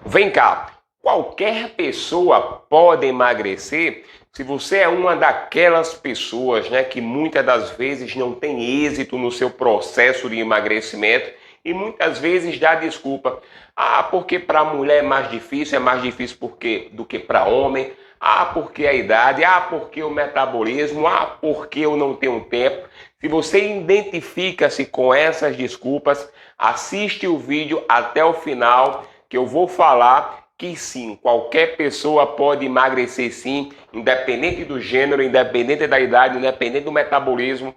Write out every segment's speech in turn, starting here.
Vem cá, qualquer pessoa pode emagrecer se você é uma daquelas pessoas, que muitas das vezes não tem êxito no seu processo de emagrecimento e muitas vezes dá desculpa. Ah, porque para a mulher é mais difícil do que para homem. Ah, porque a idade, ah, porque o metabolismo, ah, porque eu não tenho tempo. Se você identifica-se com essas desculpas, assiste o vídeo até o final que eu vou falar que sim, qualquer pessoa pode emagrecer sim, independente do gênero, independente da idade, independente do metabolismo,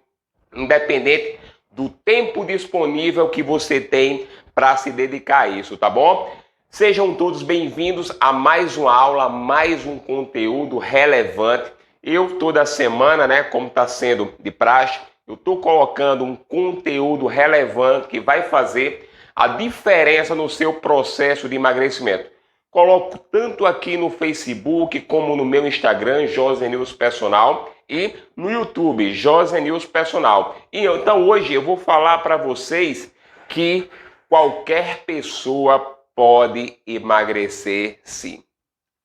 independente do tempo disponível que você tem para se dedicar a isso, tá bom? Sejam todos bem-vindos a mais uma aula, mais um conteúdo relevante. Eu toda semana, como está sendo de praxe, eu estou colocando um conteúdo relevante que vai fazer a diferença no seu processo de emagrecimento. Coloco tanto aqui no Facebook como no meu Instagram, José News Personal, e no YouTube, José News Personal. E então hoje eu vou falar para vocês que qualquer pessoa pode emagrecer sim.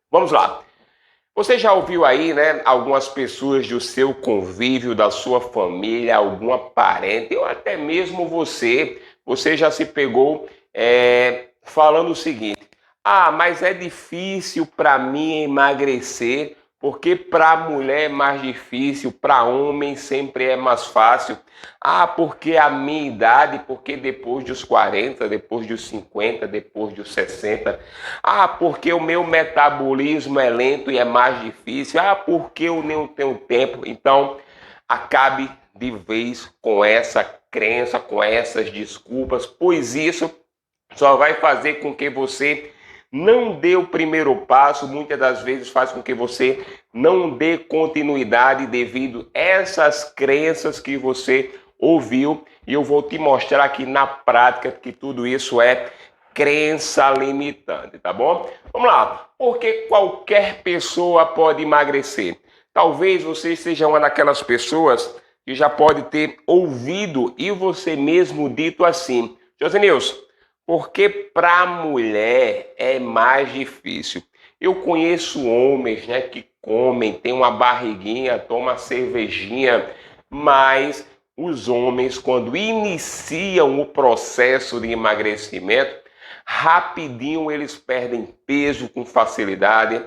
Vamos lá. Você já ouviu aí, algumas pessoas do seu convívio, da sua família, alguma parente, ou até mesmo você já se pegou falando o seguinte: ah, mas é difícil para mim emagrecer, porque para mulher é mais difícil, para homem sempre é mais fácil. Ah, porque a minha idade, porque depois dos 40, depois dos 50, depois dos 60. Ah, porque o meu metabolismo é lento e é mais difícil. Ah, porque eu não tenho tempo. Então, acabe de vez com essa crença, com essas desculpas, pois isso só vai fazer com que você não dê o primeiro passo, muitas das vezes faz com que você não dê continuidade devido a essas crenças que você ouviu. E eu vou te mostrar aqui na prática que tudo isso é crença limitante, tá bom? Vamos lá, porque qualquer pessoa pode emagrecer. Talvez você seja uma daquelas pessoas que já pode ter ouvido e você mesmo dito assim: José Nilson, porque para a mulher é mais difícil. Eu conheço homens, que comem, tem uma barriguinha, toma cervejinha, mas os homens, quando iniciam o processo de emagrecimento, rapidinho eles perdem peso com facilidade,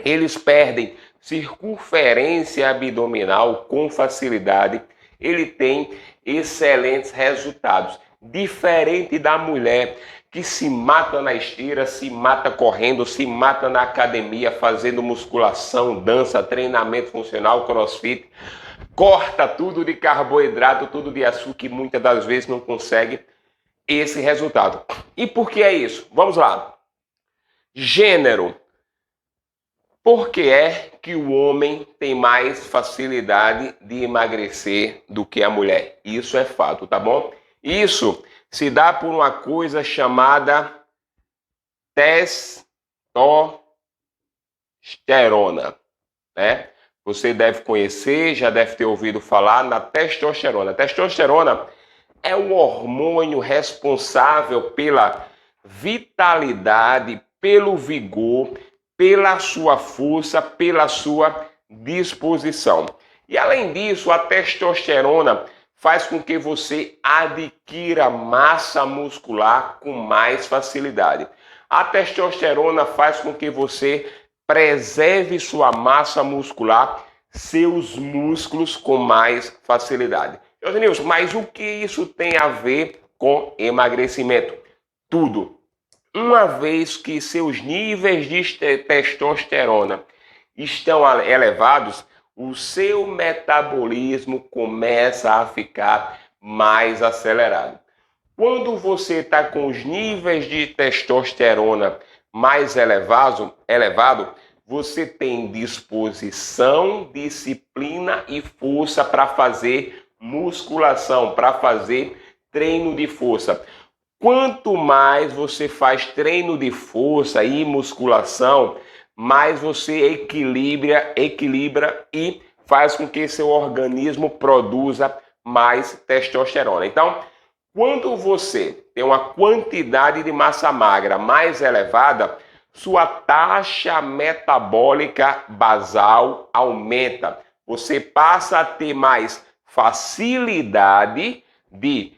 eles perdem circunferência abdominal com facilidade, ele tem excelentes resultados. Diferente da mulher que se mata na esteira, se mata correndo, se mata na academia, fazendo musculação, dança, treinamento funcional, crossfit, corta tudo de carboidrato, tudo de açúcar e muitas das vezes não consegue esse resultado. E por que é isso? Vamos lá. Gênero. Por que é que o homem tem mais facilidade de emagrecer do que a mulher? Isso é fato, tá bom? Isso se dá por uma coisa chamada testosterona, Você deve conhecer, já deve ter ouvido falar na testosterona. A testosterona é o hormônio responsável pela vitalidade, pelo vigor, pela sua força, pela sua disposição. E além disso, a testosterona faz com que você adquira massa muscular com mais facilidade. A testosterona faz com que você preserve sua massa muscular, seus músculos com mais facilidade. José Nilson, mas o que isso tem a ver com emagrecimento? Tudo. Uma vez que seus níveis de testosterona estão elevados, o seu metabolismo começa a ficar mais acelerado. Quando você está com os níveis de testosterona mais elevado, você tem disposição, disciplina e força para fazer musculação, para fazer treino de força. Quanto mais você faz treino de força e musculação, mais você equilibra e faz com que seu organismo produza mais testosterona. Então, quando você tem uma quantidade de massa magra mais elevada, sua taxa metabólica basal aumenta. Você passa a ter mais facilidade de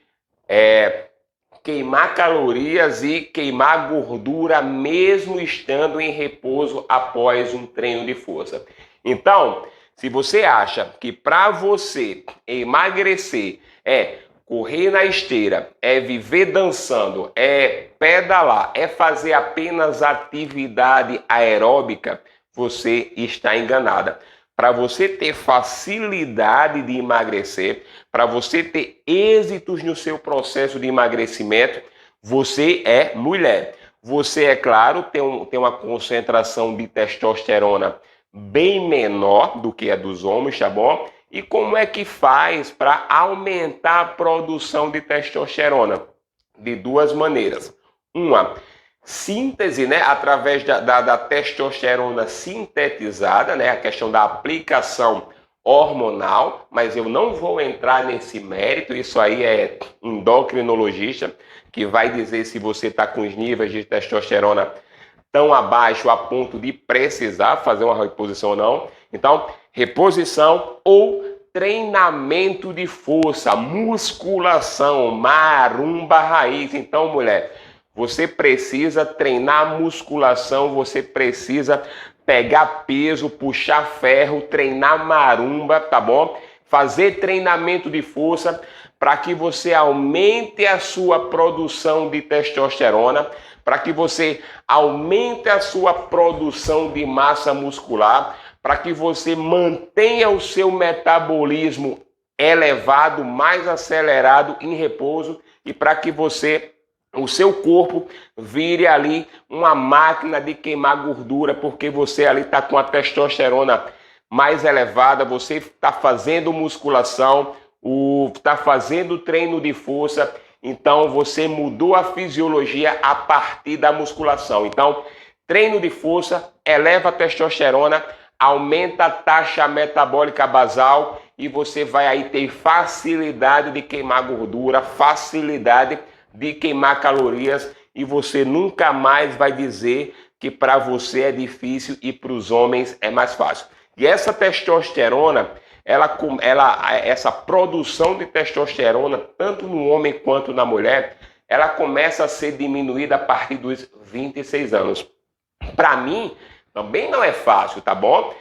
queimar calorias e queimar gordura mesmo estando em repouso após um treino de força. Então, se você acha que para você emagrecer é correr na esteira, é viver dançando, é pedalar, é fazer apenas atividade aeróbica, você está enganada. Para você ter facilidade de emagrecer, para você ter êxitos no seu processo de emagrecimento, você é mulher. Você, é claro, tem uma concentração de testosterona bem menor do que a dos homens, tá bom? E como é que faz para aumentar a produção de testosterona? De duas maneiras. Uma, síntese, né, através da testosterona sintetizada, né, a questão da aplicação hormonal, mas eu não vou entrar nesse mérito, isso aí é endocrinologista que vai dizer se você está com os níveis de testosterona tão abaixo a ponto de precisar fazer uma reposição ou não. Então, reposição ou treinamento de força, musculação, marumba raiz. Então, mulher, você precisa treinar musculação, você precisa pegar peso, puxar ferro, treinar marumba, tá bom? Fazer treinamento de força para que você aumente a sua produção de testosterona, para que você aumente a sua produção de massa muscular, para que você mantenha o seu metabolismo elevado, mais acelerado, em repouso, e para que o seu corpo vire ali uma máquina de queimar gordura, porque você ali está com a testosterona mais elevada, você está fazendo musculação, está fazendo treino de força, então você mudou a fisiologia a partir da musculação. Então, treino de força eleva a testosterona, aumenta a taxa metabólica basal e você vai aí ter facilidade de queimar gordura, facilidade de queimar calorias e você nunca mais vai dizer que para você é difícil e para os homens é mais fácil. E essa testosterona, essa produção de testosterona, tanto no homem quanto na mulher, ela começa a ser diminuída a partir dos 26 anos. Para mim, também não é fácil, tá bom?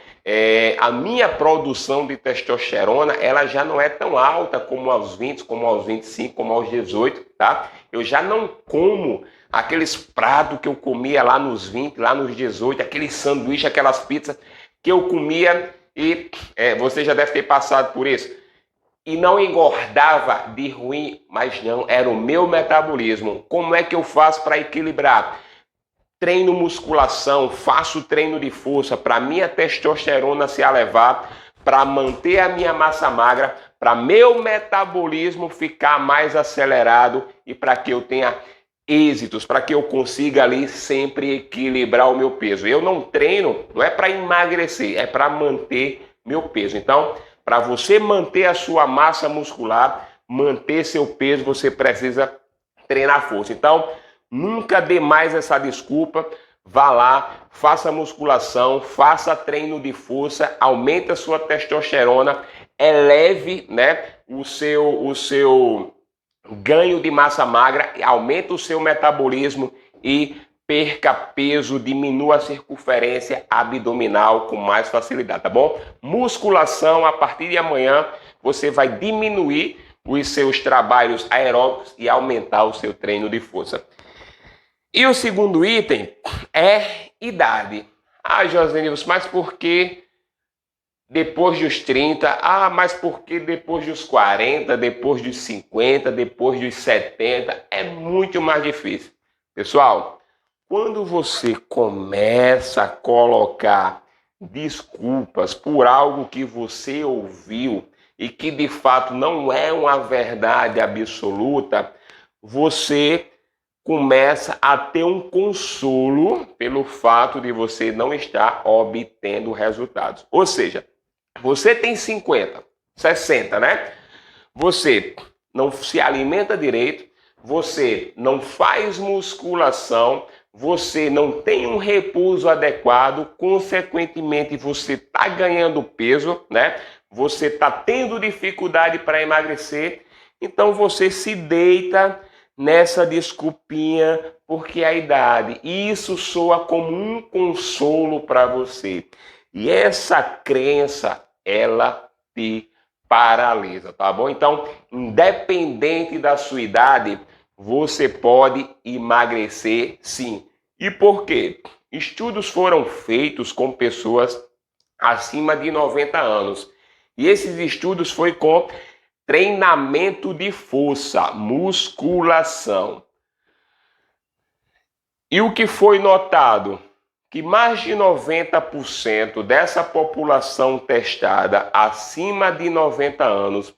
A minha produção de testosterona, ela já não é tão alta como aos 20, como aos 25, como aos 18, tá? Eu já não como aqueles pratos que eu comia lá nos 20, lá nos 18, aqueles sanduíches, aquelas pizzas que eu comia e você já deve ter passado por isso. E não engordava de ruim, mas não, era o meu metabolismo. Como é que eu faço para equilibrar? Treino musculação, faço treino de força para minha testosterona se elevar, para manter a minha massa magra, para meu metabolismo ficar mais acelerado e para que eu tenha êxitos, para que eu consiga ali sempre equilibrar o meu peso. Eu não treino, não é para emagrecer, é para manter meu peso. Então, para você manter a sua massa muscular, manter seu peso, você precisa treinar força. Então, nunca dê mais essa desculpa, vá lá, faça musculação, faça treino de força, aumente a sua testosterona, eleve, né, o seu ganho de massa magra, aumenta o seu metabolismo e perca peso, diminua a circunferência abdominal com mais facilidade, tá bom? Musculação, a partir de amanhã, você vai diminuir os seus trabalhos aeróbicos e aumentar o seu treino de força. E o segundo item é idade. Ah, Josenilson, mas por que depois dos 30? Ah, mas por que depois dos 40, depois dos 50, depois dos 70? É muito mais difícil. Pessoal, quando você começa a colocar desculpas por algo que você ouviu e que de fato não é uma verdade absoluta, você começa a ter um consolo pelo fato de você não estar obtendo resultados. Ou seja, você tem 50, 60, né? Você não se alimenta direito, você não faz musculação, você não tem um repouso adequado, consequentemente você está ganhando peso, né? Você está tendo dificuldade para emagrecer, então você se deita nessa desculpinha porque é a idade. E isso soa como um consolo para você. E essa crença, ela te paralisa, tá bom? Então, independente da sua idade, você pode emagrecer sim. E por quê? Estudos foram feitos com pessoas acima de 90 anos. E esses estudos foi com treinamento de força, musculação. E o que foi notado? Que mais de 90% dessa população testada acima de 90 anos,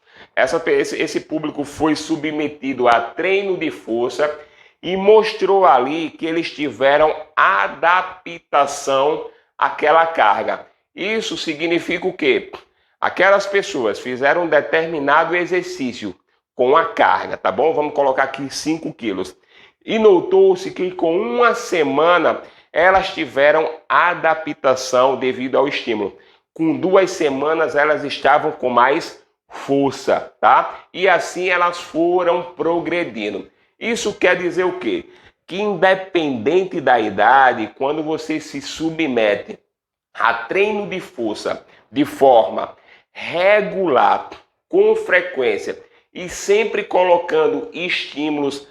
esse público foi submetido a treino de força e mostrou ali que eles tiveram adaptação àquela carga. Isso significa o quê? Aquelas pessoas fizeram um determinado exercício com a carga, tá bom? Vamos colocar aqui 5 quilos. E notou-se que com uma semana elas tiveram adaptação devido ao estímulo. Com 2 semanas elas estavam com mais força, tá? E assim elas foram progredindo. Isso quer dizer o quê? Que independente da idade, quando você se submete a treino de força de forma regular, com frequência e sempre colocando estímulos,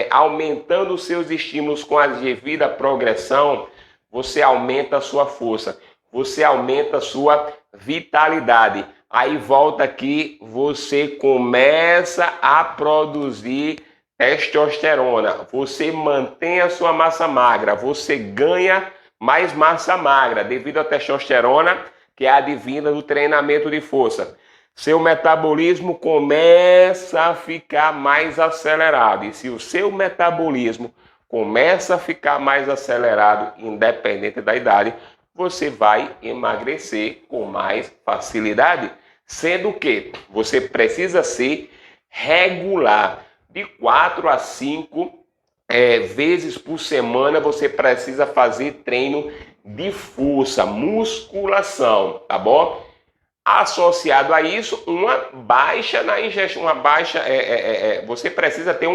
aumentando os seus estímulos com a devida progressão, você aumenta a sua força, você aumenta a sua vitalidade. Aí volta aqui, você começa a produzir testosterona, você mantém a sua massa magra, você ganha mais massa magra devido à testosterona, que é advinda do treinamento de força. Seu metabolismo começa a ficar mais acelerado. E se o seu metabolismo começa a ficar mais acelerado, independente da idade, você vai emagrecer com mais facilidade. Sendo que você precisa ser regular. De 4 a 5 vezes por semana você precisa fazer treino de força, musculação, tá bom? Associado a isso, uma baixa na ingestão, você precisa ter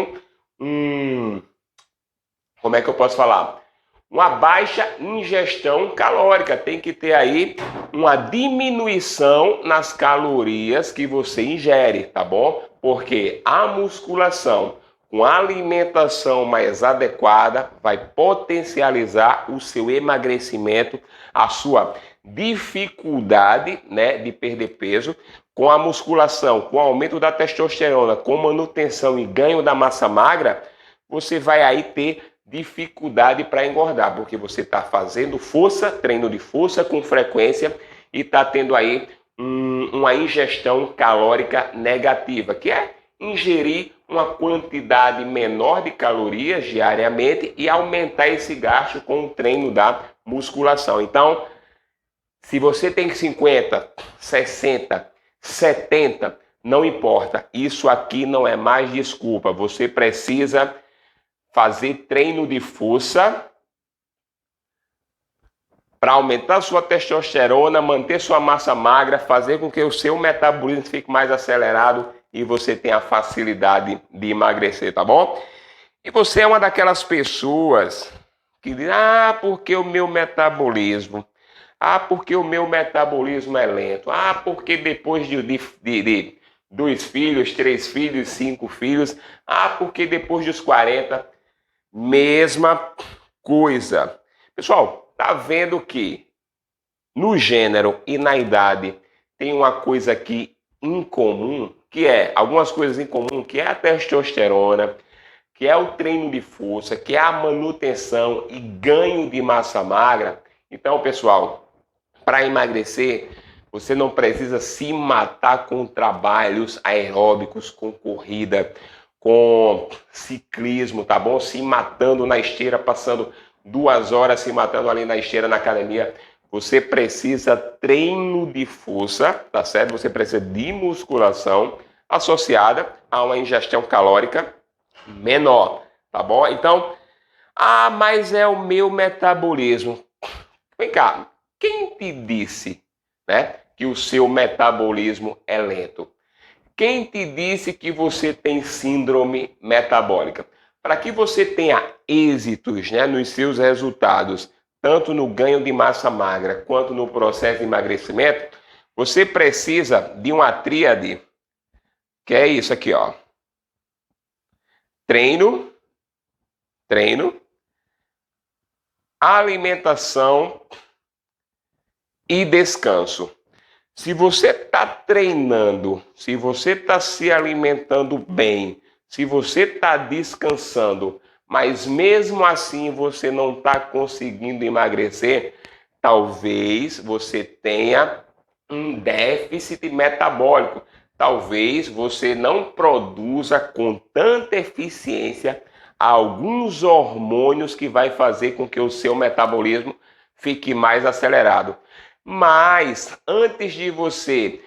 como é que eu posso falar? Uma baixa ingestão calórica, tem que ter aí uma diminuição nas calorias que você ingere, tá bom? Porque a musculação com a alimentação mais adequada vai potencializar o seu emagrecimento, a sua dificuldade, né, de perder peso. Com a musculação, com o aumento da testosterona, com manutenção e ganho da massa magra, você vai aí ter dificuldade para engordar, porque você está fazendo força, treino de força com frequência e está tendo aí uma ingestão calórica negativa, que é ingerir uma quantidade menor de calorias diariamente e aumentar esse gasto com o treino da musculação. Então, se você tem 50, 60, 70, não importa, isso aqui não é mais desculpa, você precisa fazer treino de força para aumentar sua testosterona, manter sua massa magra, fazer com que o seu metabolismo fique mais acelerado e você tenha facilidade de emagrecer, tá bom? E você é uma daquelas pessoas que diz, porque o meu metabolismo, porque o meu metabolismo é lento, porque depois de 2 filhos, 3 filhos, 5 filhos, porque depois dos 40, mesma coisa. Pessoal, tá vendo que no gênero e na idade tem uma coisa aqui em comum, que é algumas coisas em comum, que é a testosterona, que é o treino de força, que é a manutenção e ganho de massa magra. Então, pessoal, para emagrecer, você não precisa se matar com trabalhos aeróbicos, com corrida, com ciclismo, tá bom? Se matando na esteira, passando 2 horas se matando ali na esteira, na academia. Você precisa treino de força, tá certo? Você precisa de musculação associada a uma ingestão calórica menor, tá bom? Então, Ah, mas é o meu metabolismo. Vem cá, quem te disse, né, que o seu metabolismo é lento? Quem te disse que você tem síndrome metabólica? Para que você tenha êxitos, né, nos seus resultados, tanto no ganho de massa magra quanto no processo de emagrecimento, você precisa de uma tríade, que é isso aqui, ó. Treino, treino, alimentação e descanso. Se você está treinando, se você está se alimentando bem, se você está descansando, mas mesmo assim você não está conseguindo emagrecer, talvez você tenha um déficit metabólico. Talvez você não produza com tanta eficiência alguns hormônios que vai fazer com que o seu metabolismo fique mais acelerado. Mas antes de você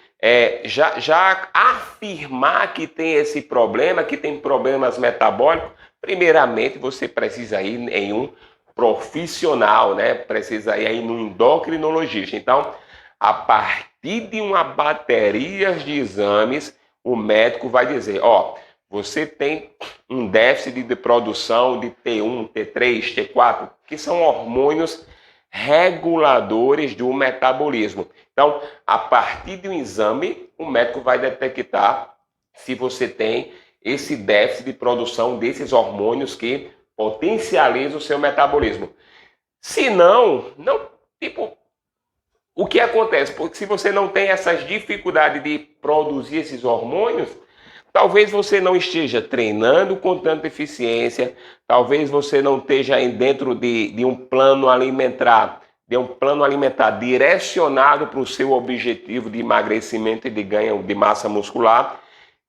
já afirmar que tem esse problema, que tem problemas metabólicos, primeiramente você precisa ir em um profissional, né? Precisa ir no endocrinologista. Então, a partir de uma bateria de exames, o médico vai dizer, ó, você tem um déficit de produção de T1, T3, T4, que são hormônios reguladores do metabolismo. Então, a partir de um exame, o médico vai detectar se você tem esse déficit de produção desses hormônios que potencializam o seu metabolismo. Se não, tipo, o que acontece? Porque se você não tem essas dificuldades de produzir esses hormônios, talvez você não esteja treinando com tanta eficiência, talvez você não esteja dentro de um plano alimentar, direcionado para o seu objetivo de emagrecimento e de ganho de massa muscular,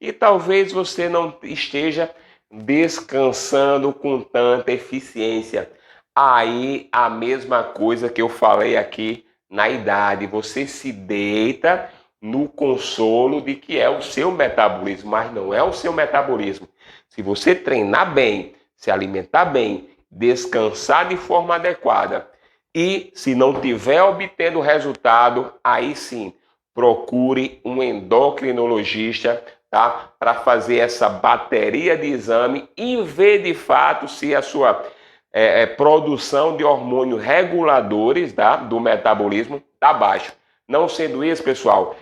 e talvez você não esteja descansando com tanta eficiência. Aí a mesma coisa que eu falei aqui na idade, você se deita no consolo de que é o seu metabolismo, mas não é o seu metabolismo. Se você treinar bem, se alimentar bem, descansar de forma adequada e se não tiver obtendo resultado, aí sim, procure um endocrinologista, tá? Para fazer essa bateria de exame e ver de fato se a sua produção de hormônios reguladores, tá, do metabolismo está baixa. Não sendo isso, pessoal,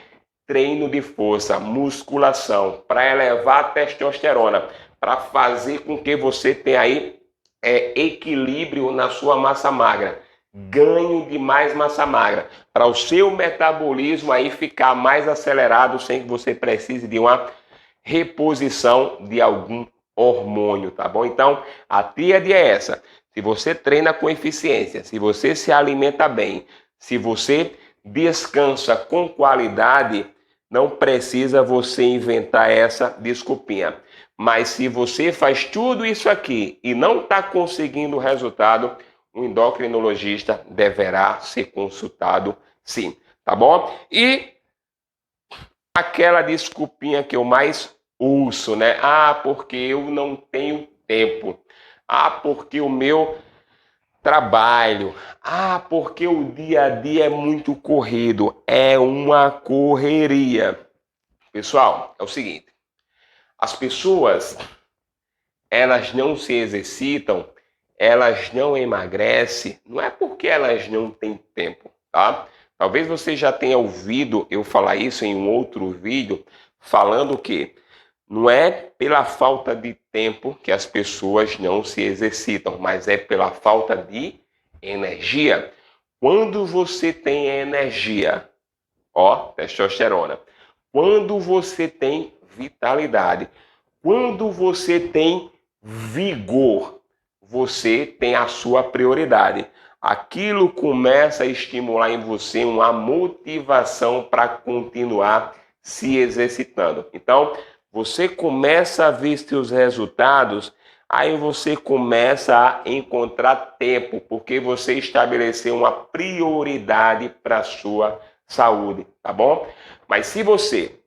treino de força, musculação, para elevar a testosterona, para fazer com que você tenha aí equilíbrio na sua massa magra, ganho de mais massa magra, para o seu metabolismo aí ficar mais acelerado sem que você precise de uma reposição de algum hormônio, tá bom? Então, a tríade é essa. Se você treina com eficiência, se você se alimenta bem, se você descansa com qualidade, não precisa você inventar essa desculpinha. Mas se você faz tudo isso aqui e não está conseguindo resultado, o endocrinologista deverá ser consultado sim, tá bom? E aquela desculpinha que eu mais ouço, né? Ah, porque eu não tenho tempo. Ah, porque o meu trabalho. Ah, porque o dia a dia é muito corrido. É uma correria. Pessoal, é o seguinte. As pessoas, elas não se exercitam, elas não emagrecem, não é porque elas não têm tempo, tá? Talvez você já tenha ouvido eu falar isso em um outro vídeo, falando que não é pela falta de tempo que as pessoas não se exercitam, mas é pela falta de energia. Quando você tem energia, ó, testosterona, quando você tem vitalidade, quando você tem vigor, você tem a sua prioridade. Aquilo começa a estimular em você uma motivação para continuar se exercitando. Então, você começa a ver seus resultados, aí você começa a encontrar tempo, porque você estabeleceu uma prioridade para a sua saúde, tá bom? Mas se você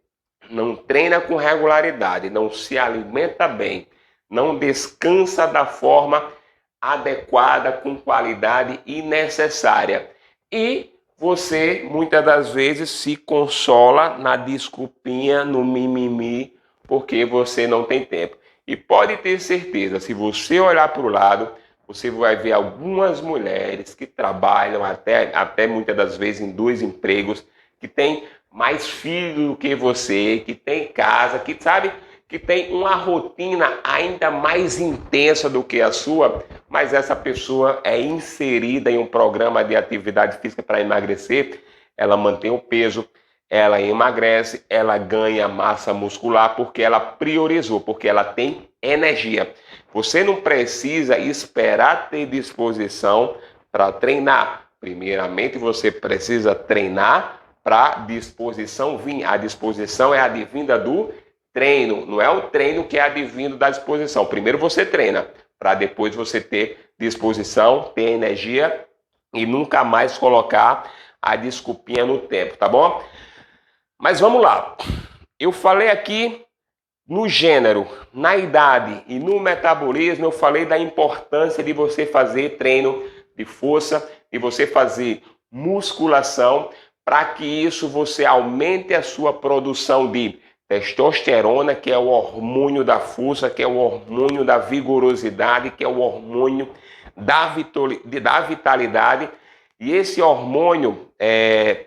não treina com regularidade, não se alimenta bem, não descansa da forma adequada, com qualidade e necessária. E você, muitas das vezes, se consola na desculpinha, no mimimi, porque você não tem tempo. E pode ter certeza, se você olhar para o lado, você vai ver algumas mulheres que trabalham até muitas das vezes em 2 empregos, que têm mais filhos do que você, que tem casa, que sabe, que tem uma rotina ainda mais intensa do que a sua, mas essa pessoa é inserida em um programa de atividade física para emagrecer, ela mantém o peso, ela emagrece, ela ganha massa muscular porque ela priorizou, porque ela tem energia. Você não precisa esperar ter disposição para treinar. Primeiramente, você precisa treinar para disposição vir. A disposição é advinda do treino, não é o treino que é advindo da disposição. Primeiro você treina, para depois você ter disposição, ter energia e nunca mais colocar a desculpinha no tempo, tá bom? Mas vamos lá. Eu falei aqui no gênero, na idade e no metabolismo, eu falei da importância de você fazer treino de força, de você fazer musculação, para que isso você aumente a sua produção de testosterona, que é o hormônio da força, que é o hormônio da vigorosidade, que é o hormônio da vitalidade. E esse hormônio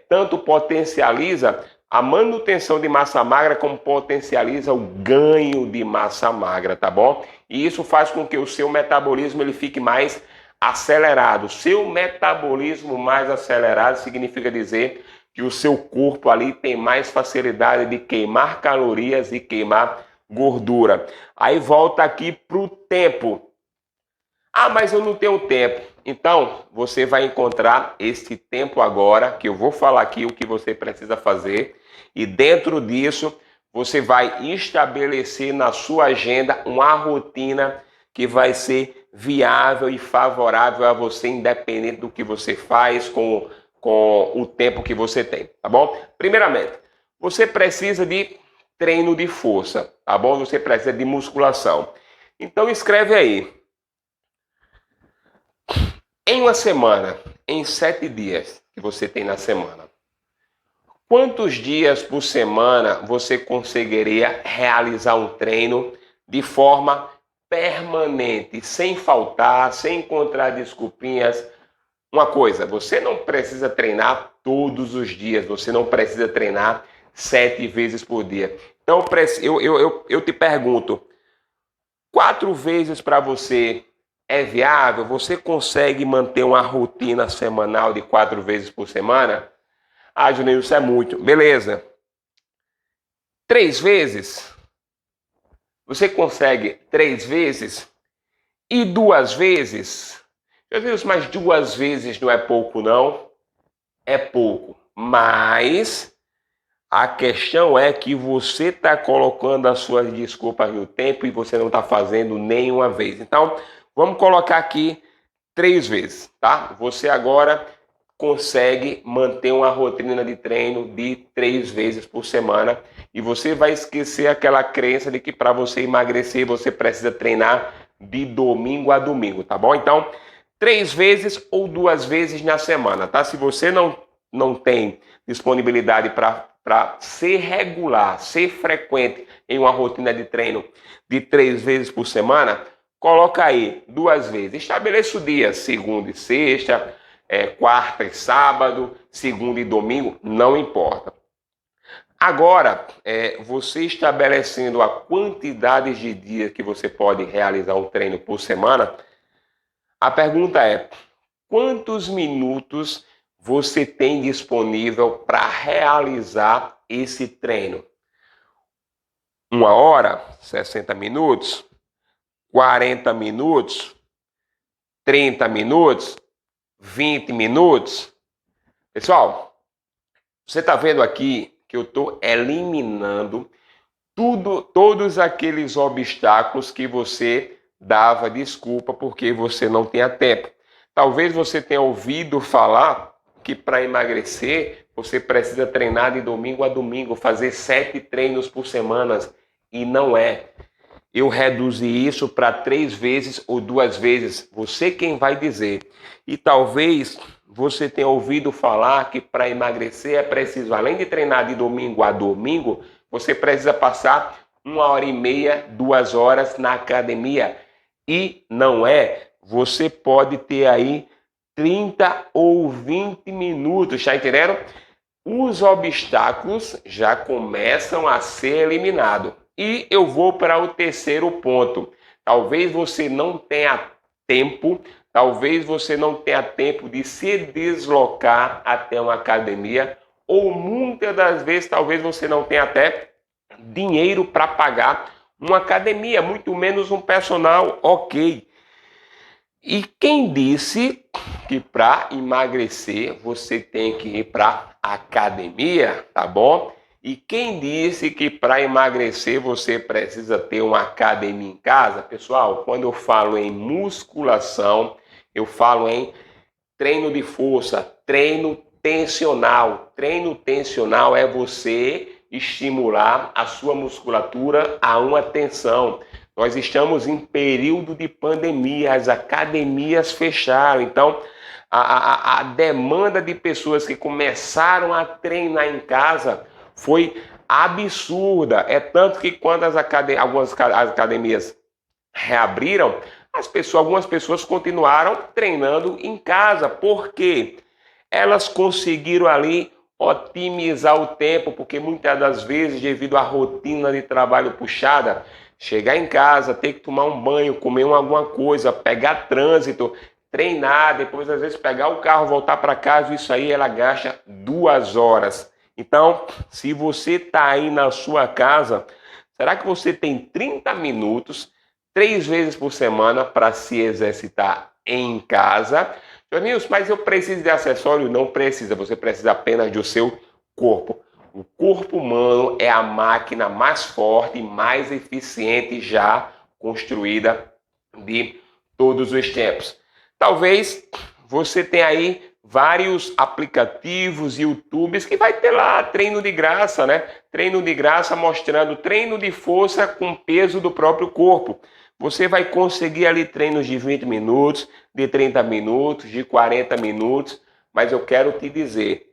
tanto potencializa a manutenção de massa magra como potencializa o ganho de massa magra, tá bom? E isso faz com que o seu metabolismo ele fique mais acelerado. Seu metabolismo mais acelerado significa dizer que o seu corpo ali tem mais facilidade de queimar calorias e queimar gordura. Aí volta aqui para o tempo. Ah, mas eu não tenho tempo. Então, você vai encontrar esse tempo agora, que eu vou falar aqui o que você precisa fazer. E dentro disso, você vai estabelecer na sua agenda uma rotina que vai ser viável e favorável a você, independente do que você faz com o tempo que você tem, tá bom? Primeiramente, você precisa de treino de força, tá bom? Você precisa de musculação. Então, escreve aí. Em uma semana, em 7 dias que você tem na semana, quantos dias por semana você conseguiria realizar um treino de forma permanente, sem faltar, sem encontrar desculpinhas? Uma coisa, você não precisa treinar todos os dias, você não precisa treinar 7 vezes por dia. Então eu te pergunto, 4 vezes para você é viável? Você consegue manter uma rotina semanal de 4 vezes por semana? Ah, Juninho, isso é muito. Beleza. 3 vezes? Você consegue 3 vezes? E 2 vezes? Meu Deus, mas 2 vezes não é pouco, não? É pouco. Mas a questão é que você está colocando as suas desculpas no tempo e você não está fazendo nenhuma vez. Então, vamos colocar aqui 3 vezes, tá? Você agora consegue manter uma rotina de treino de 3 vezes por semana e você vai esquecer aquela crença de que para você emagrecer você precisa treinar de domingo a domingo, tá bom? Então, 3 vezes ou 2 vezes na semana, tá? Se você não tem disponibilidade para ser regular, ser frequente em uma rotina de treino de 3 vezes por semana, coloca aí 2 vezes. Estabeleça o dia, segunda e sexta, quarta e sábado, segunda e domingo, não importa. Agora, você estabelecendo a quantidade de dias que você pode realizar um treino por semana, a pergunta é, quantos minutos você tem disponível para realizar esse treino? 1 hora, 60 minutos, 40 minutos, 30 minutos, 20 minutos? Pessoal, você está vendo aqui que eu estou eliminando todos aqueles obstáculos que você dava desculpa porque você não tinha tempo. Talvez você tenha ouvido falar que para emagrecer você precisa treinar de domingo a domingo, fazer 7 treinos por semana, e não é. eu reduzi isso para 3 vezes ou 2 vezes. Você quem vai dizer. E talvez você tenha ouvido falar que para emagrecer é preciso, além de treinar de domingo a domingo, você precisa passar 1h30, 2 horas na academia. E não é. Você pode ter aí 30 ou 20 minutos, tá entendendo? Os obstáculos já começam a ser eliminados. E eu vou para o terceiro ponto. Talvez você não tenha tempo, talvez você não tenha tempo de se deslocar até uma academia, ou muitas das vezes talvez você não tenha até dinheiro para pagar uma academia, muito menos um personal, ok. E quem disse que para emagrecer você tem que ir para academia, tá bom? E quem disse que para emagrecer você precisa ter uma academia em casa? Pessoal, quando eu falo em musculação, eu falo em treino de força, treino tensional. Treino tensional é você estimular a sua musculatura a uma tensão. Nós estamos em período de pandemia, as academias fecharam, então a demanda de pessoas que começaram a treinar em casa foi absurda. É tanto que quando algumas academias reabriram, algumas pessoas continuaram treinando em casa, porque elas conseguiram ali otimizar o tempo, porque muitas das vezes, devido à rotina de trabalho puxada, chegar em casa, ter que tomar um banho, comer alguma coisa, pegar trânsito, treinar, depois às vezes pegar o carro, voltar para casa, isso aí ela gasta 2 horas. Então, se você está aí na sua casa, será que você tem 30 minutos, 3 vezes por semana, para se exercitar em casa? Jonilson, mas eu preciso de acessório? Não precisa, você precisa apenas do seu corpo. O corpo humano é a máquina mais forte e mais eficiente já construída de todos os tempos. Talvez você tenha aí vários aplicativos, YouTubes, que vai ter lá treino de graça, né? Treino de graça mostrando treino de força com peso do próprio corpo. Você vai conseguir ali treinos de 20 minutos, de 30 minutos, de 40 minutos, mas eu quero te dizer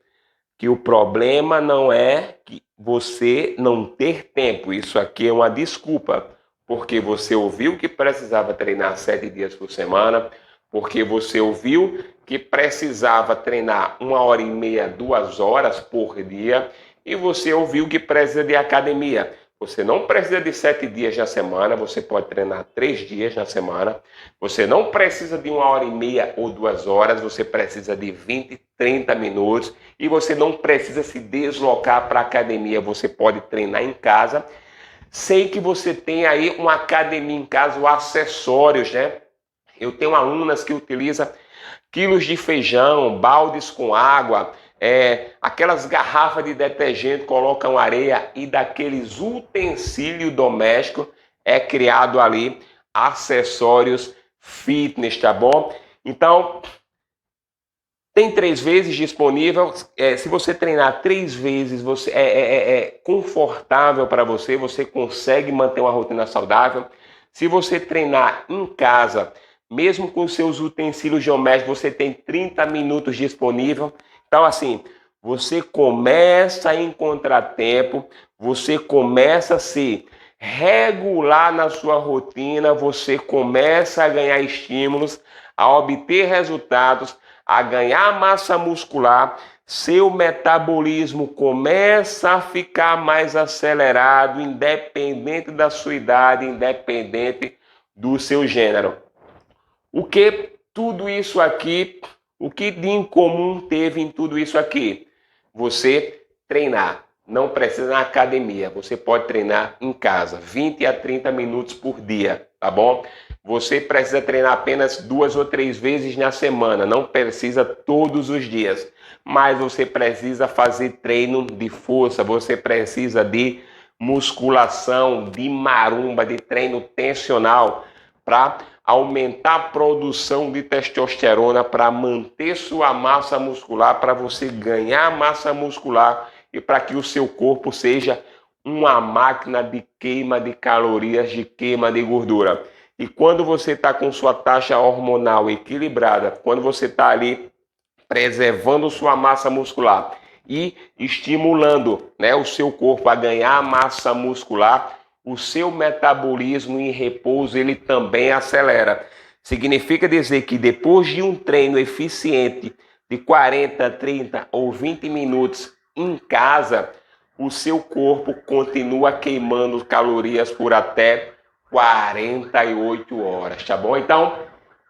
que o problema não é que você não ter tempo. Isso aqui é uma desculpa, porque você ouviu que precisava treinar 7 dias por semana, porque você ouviu que precisava treinar 1h30, 2 horas por dia, e você ouviu que precisa de academia. Você não precisa de 7 dias na semana, você pode treinar 3 dias na semana. Você não precisa de 1h30 ou 2 horas, você precisa de 20, 30 minutos. E você não precisa se deslocar para a academia, você pode treinar em casa. Sei que você tem aí uma academia em casa, ou acessórios, né? Eu tenho alunas que utilizam quilos de feijão, baldes com água, aquelas garrafas de detergente, colocam areia, e daqueles utensílios domésticos é criado ali acessórios fitness, tá bom? Então, tem 3 vezes disponível. Se você treinar 3 vezes, é confortável para você, você consegue manter uma rotina saudável. Se você treinar em casa, mesmo com seus utensílios domésticos, você tem 30 minutos disponível. Então, assim, você começa a encontrar tempo, você começa a se regular na sua rotina, você começa a ganhar estímulos, a obter resultados, a ganhar massa muscular, seu metabolismo começa a ficar mais acelerado, independente da sua idade, independente do seu gênero. O que tudo isso aqui, o que de incomum teve em tudo isso aqui? Você treinar. Não precisa na academia, você pode treinar em casa, 20 a 30 minutos por dia, tá bom? Você precisa treinar apenas 2 ou 3 vezes na semana, não precisa todos os dias. Mas você precisa fazer treino de força, você precisa de musculação, de maromba, de treino tensional, para aumentar a produção de testosterona, para manter sua massa muscular, para você ganhar massa muscular e para que o seu corpo seja uma máquina de queima de calorias, de queima de gordura. E quando você está com sua taxa hormonal equilibrada, quando você está ali preservando sua massa muscular e estimulando, né, o seu corpo a ganhar massa muscular, o seu metabolismo em repouso ele também acelera. Significa dizer que depois de um treino eficiente de 40, 30 ou 20 minutos em casa, o seu corpo continua queimando calorias por até 48 horas, tá bom? Então,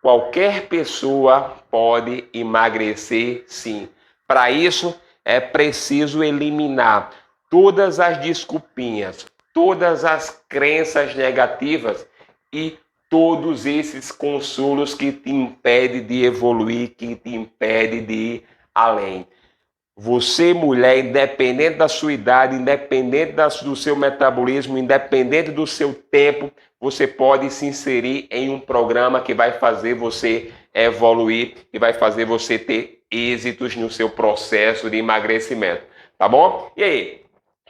qualquer pessoa pode emagrecer, sim. Para isso, é preciso eliminar todas as desculpinhas, todas as crenças negativas e todos esses consolos que te impedem de evoluir, que te impedem de ir além. Você, mulher, independente da sua idade, independente do seu metabolismo, independente do seu tempo, você pode se inserir em um programa que vai fazer você evoluir e vai fazer você ter êxitos no seu processo de emagrecimento. Tá bom? E aí,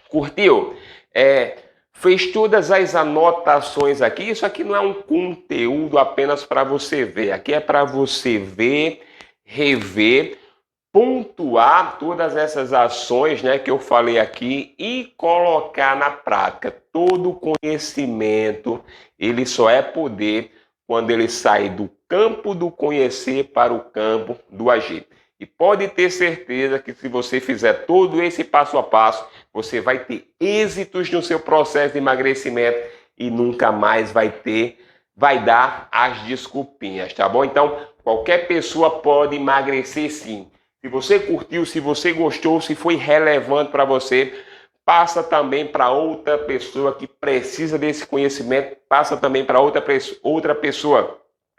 curtiu? Fez todas as anotações aqui? Isso aqui não é um conteúdo apenas para você ver. Aqui é para você ver, rever, pontuar todas essas ações, né, que eu falei aqui e colocar na prática. Todo conhecimento, ele só é poder quando ele sai do campo do conhecer para o campo do agir. E pode ter certeza que se você fizer todo esse passo a passo, você vai ter êxitos no seu processo de emagrecimento e nunca mais vai dar as desculpinhas, tá bom? Então, qualquer pessoa pode emagrecer sim. Se você curtiu, se você gostou, se foi relevante para você, passa também para outra pessoa que precisa desse conhecimento, passa também para outra pessoa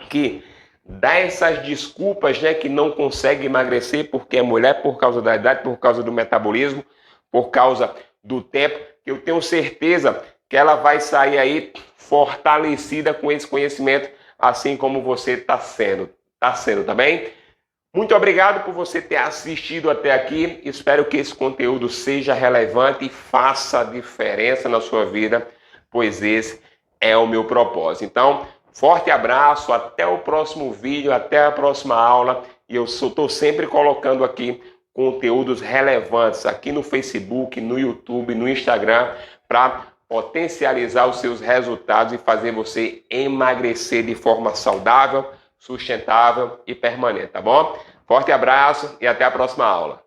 que dá essas desculpas, né, que não consegue emagrecer porque é mulher, por causa da idade, por causa do metabolismo, por causa do tempo, que eu tenho certeza que ela vai sair aí fortalecida com esse conhecimento, assim como você está sendo, tá bem? Muito obrigado por você ter assistido até aqui. Espero que esse conteúdo seja relevante e faça diferença na sua vida, pois esse é o meu propósito. Então, forte abraço, até o próximo vídeo, até a próxima aula. E eu estou sempre colocando aqui conteúdos relevantes aqui no Facebook, no YouTube, no Instagram, para potencializar os seus resultados e fazer você emagrecer de forma saudável, sustentável e permanente, tá bom? Forte abraço e até a próxima aula.